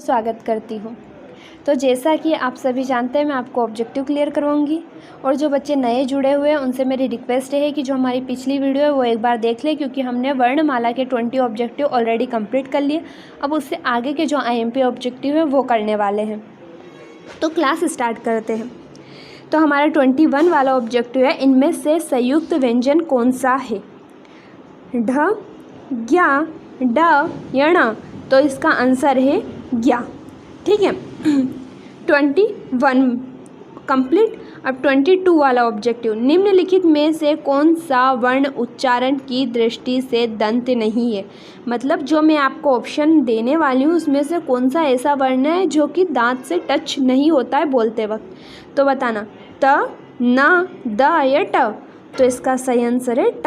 स्वागत करती हूँ। तो जैसा कि आप सभी जानते हैं, मैं आपको ऑब्जेक्टिव क्लियर करवाऊंगी और जो बच्चे नए जुड़े हुए हैं उनसे मेरी रिक्वेस्ट है कि जो हमारी पिछली वीडियो है वो एक बार देख लें, क्योंकि हमने वर्णमाला के 20 ऑब्जेक्टिव ऑलरेडी कंप्लीट कर लिए। अब उससे आगे के जो IMP ऑब्जेक्टिव है वो करने वाले हैं। तो क्लास स्टार्ट करते हैं। तो हमारा 21 वाला ऑब्जेक्टिव है, इनमें से संयुक्त व्यंजन कौन सा है? ढ, ज्ञ, ड, यण। तो इसका आंसर है ज्ञ। ठीक है। 21 कंप्लीट। अब 22 वाला ऑब्जेक्टिव, निम्नलिखित में से कौन सा वर्ण उच्चारण की दृष्टि से दंत नहीं है? मतलब जो मैं आपको ऑप्शन देने वाली हूँ उसमें से कौन सा ऐसा वर्ण है जो कि दांत से टच नहीं होता है बोलते वक्त? तो बताना, त, न, द या ट। तो इसका सही आंसर है ट।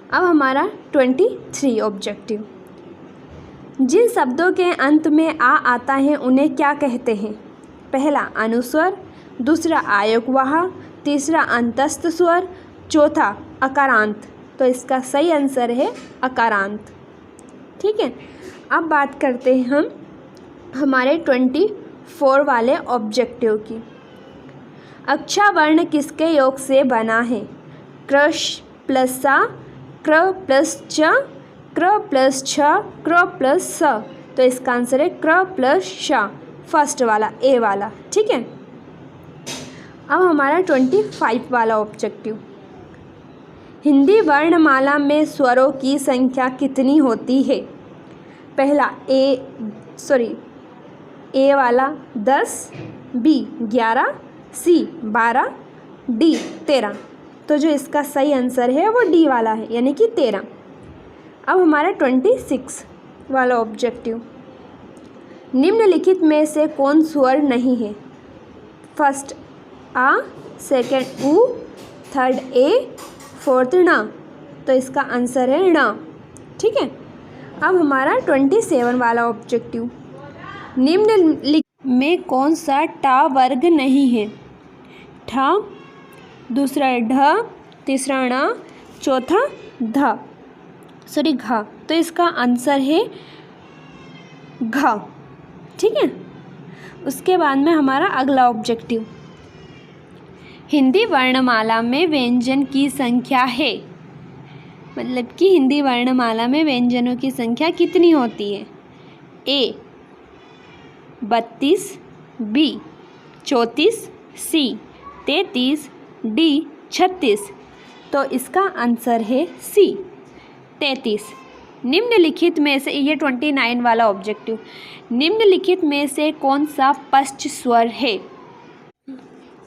अब हमारा 23 ऑब्जेक्टिव, जिन शब्दों के अंत में आ आता है उन्हें क्या कहते हैं? पहला अनुस्वर, दूसरा आयोगवाह, तीसरा अंतस्थ स्वर, चौथा अकारांत। तो इसका सही आंसर है अकारांत। ठीक है। अब बात करते हैं हम हमारे 24 वाले ऑब्जेक्टिव की। अक्षा वर्ण किसके योग से बना है? कृश प्लस सा, क्र प्लस च, क्र प्लस छ, क्र प्लस स। तो इसका आंसर है क्र प्लस श, फर्स्ट वाला, ए वाला। ठीक है। अब हमारा 25 वाला ऑब्जेक्टिव, हिंदी वर्णमाला में स्वरों की संख्या कितनी होती है? पहला ए वाला 10, बी 11, सी 12, डी 13। तो जो इसका सही आंसर है वो डी वाला है, यानी कि 13। अब हमारा 26 वाला ऑब्जेक्टिव, निम्नलिखित में से कौन स्वर नहीं है? फर्स्ट आ, सेकंड उ, थर्ड ए, फोर्थ ण। तो इसका आंसर है ण। ठीक है। अब हमारा 27 वाला ऑब्जेक्टिव, निम्नलिखित में कौन सा टा वर्ग नहीं है? ठ, दूसरा ढ, तीसरा ण, चौथा ध, घ। तो इसका आंसर है घ। ठीक है। उसके बाद में हमारा अगला ऑब्जेक्टिव, हिंदी वर्णमाला में व्यंजन की संख्या है, मतलब कि हिंदी वर्णमाला में व्यंजनों की संख्या कितनी होती है? ए 32, बी 34, सी 33, डी 36। तो इसका आंसर है सी 33। निम्नलिखित में से, ये 29 वाला ऑब्जेक्टिव, निम्नलिखित में से कौन सा पश्च स्वर है?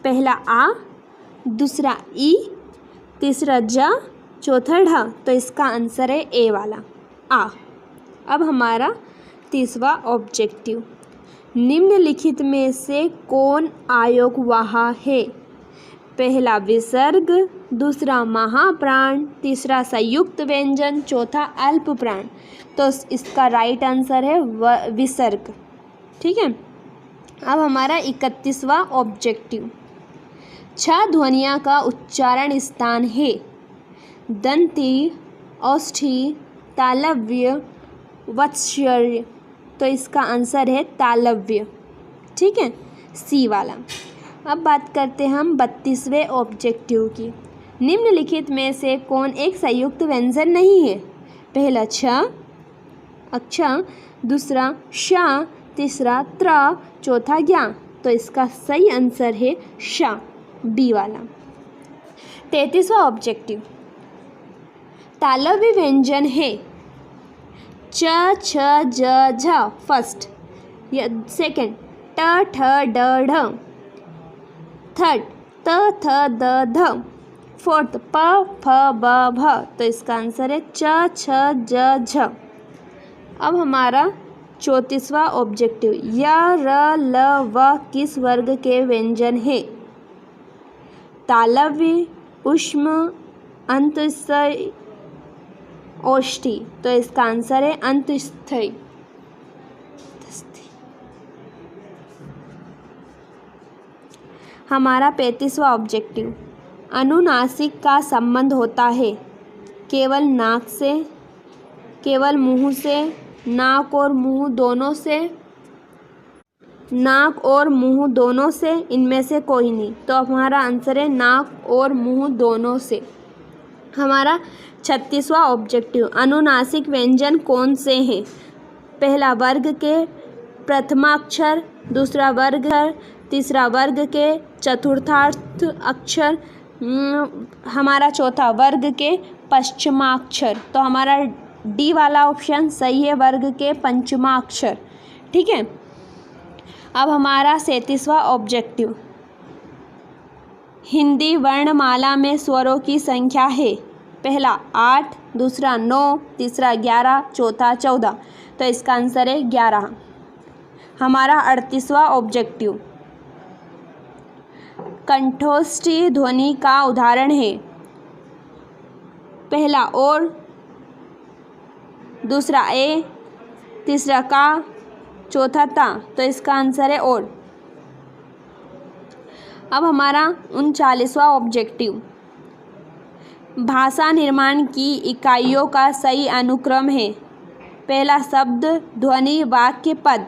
पहला आ, दूसरा ई, तीसरा ज, चौथा ढ। तो इसका आंसर है ए वाला, आ। अब हमारा 30वां ऑब्जेक्टिव, निम्नलिखित में से कौन आयोगवाह है? पहला विसर्ग, दूसरा महाप्राण, तीसरा संयुक्त व्यंजन, चौथा अल्प प्राण। तो इसका राइट आंसर है विसर्ग। ठीक है। अब हमारा 31वां ऑब्जेक्टिव, 6 ध्वनियों का उच्चारण स्थान है? दंती, औष्ठी, तालव्य, वत्स्यर्य। तो इसका आंसर है तालव्य। ठीक है, सी वाला। अब बात करते हैं हम 32वें ऑब्जेक्टिव की, निम्नलिखित में से कौन एक संयुक्त व्यंजन नहीं है? पहला छ, अक्षा, दूसरा श, तीसरा त्र, चौथा ज्ञ। तो इसका सही आंसर है श, बी वाला। 33वां ऑब्जेक्टिव, तालव्य व्यंजन है? च, छ, ज, झ फर्स्ट, या सेकंड ट, ठ, ड, ढ, थर्ड त, थ, द, ध, फोर्थ प, फ, ब, भ। तो इसका आंसर है च, छ, ज, झ। अब हमारा 34वां ऑब्जेक्टिव, य, र, ल, व किस वर्ग के व्यंजन है? तालव्य, ऊष्म, अंतस्थय, औष्ठी। तो इसका आंसर है अंतस्थय। हमारा 35वां ऑब्जेक्टिव, अनुनासिक का संबंध होता है केवल नाक से, केवल मुंह से नाक और मुंह दोनों से इनमें से कोई नहीं। तो हमारा आंसर है नाक और मुंह दोनों से। हमारा 36वां ऑब्जेक्टिव, अनुनासिक व्यंजन कौन से हैं? पहला वर्ग के प्रथमाक्षर, दूसरा वर्ग, तीसरा वर्ग के चतुर्थार्थ अक्षर, हमारा चौथा वर्ग के पश्चिमाक्षर। तो हमारा डी वाला ऑप्शन सही है, वर्ग के पंचमाक्षर। ठीक है। अब हमारा 37वां ऑब्जेक्टिव, हिंदी वर्णमाला में स्वरों की संख्या है। पहला 8, दूसरा 9, तीसरा 11, चौथा 14। तो इसका आंसर है 11। हमारा 38वां ऑब्जेक्टिव, कंठोष्ठी ध्वनि का उदाहरण है। पहला और, दूसरा ए, तीसरा का, चौथा ता। तो इसका आंसर है और। अब हमारा 39वां ऑब्जेक्टिव, भाषा निर्माण की इकाइयों का सही अनुक्रम है। पहला शब्द, ध्वनि, वाक्य, पद,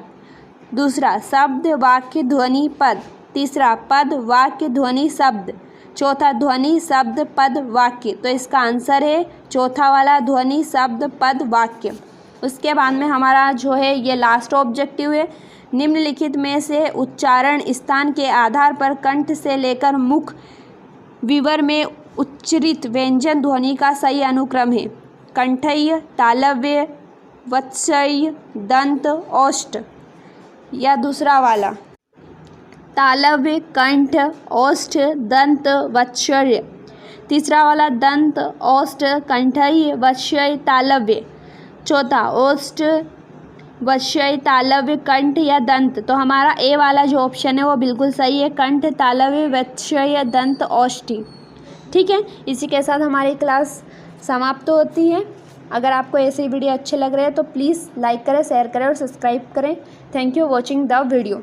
दूसरा शब्द, वाक्य, ध्वनि, पद, तीसरा पद, वाक्य, ध्वनि, शब्द, चौथा ध्वनि, शब्द, पद, वाक्य। तो इसका आंसर है चौथा वाला, ध्वनि, शब्द, पद, वाक्य। उसके बाद में हमारा जो है ये लास्ट ऑब्जेक्टिव है, निम्नलिखित में से उच्चारण स्थान के आधार पर कंठ से लेकर मुख विवर में उच्चरित व्यंजन ध्वनि का सही अनुक्रम है। कंठय, तालव्य, वत्सय, दंत, औष्ठ। या दूसरा वाला, तालव्य, कंठ, औष्ठ, दंत, वत्सय। तीसरा वाला दंत, औष्ठ, कंठय, वत्सय, तालव्य। चौथा औष्ठ, वत्सय, तालव्य, कंठ या दंत। तो हमारा ए वाला जो ऑप्शन है वो बिल्कुल सही है, कंठ, तालव्य, वत्सय, दंत, औष्ठी। ठीक है। इसी के साथ हमारी क्लास समाप्त होती है। अगर आपको ऐसे ही वीडियो अच्छे लग रहे हैं तो प्लीज़ लाइक करें, शेयर करें और सब्सक्राइब करें। Thank you watching the video.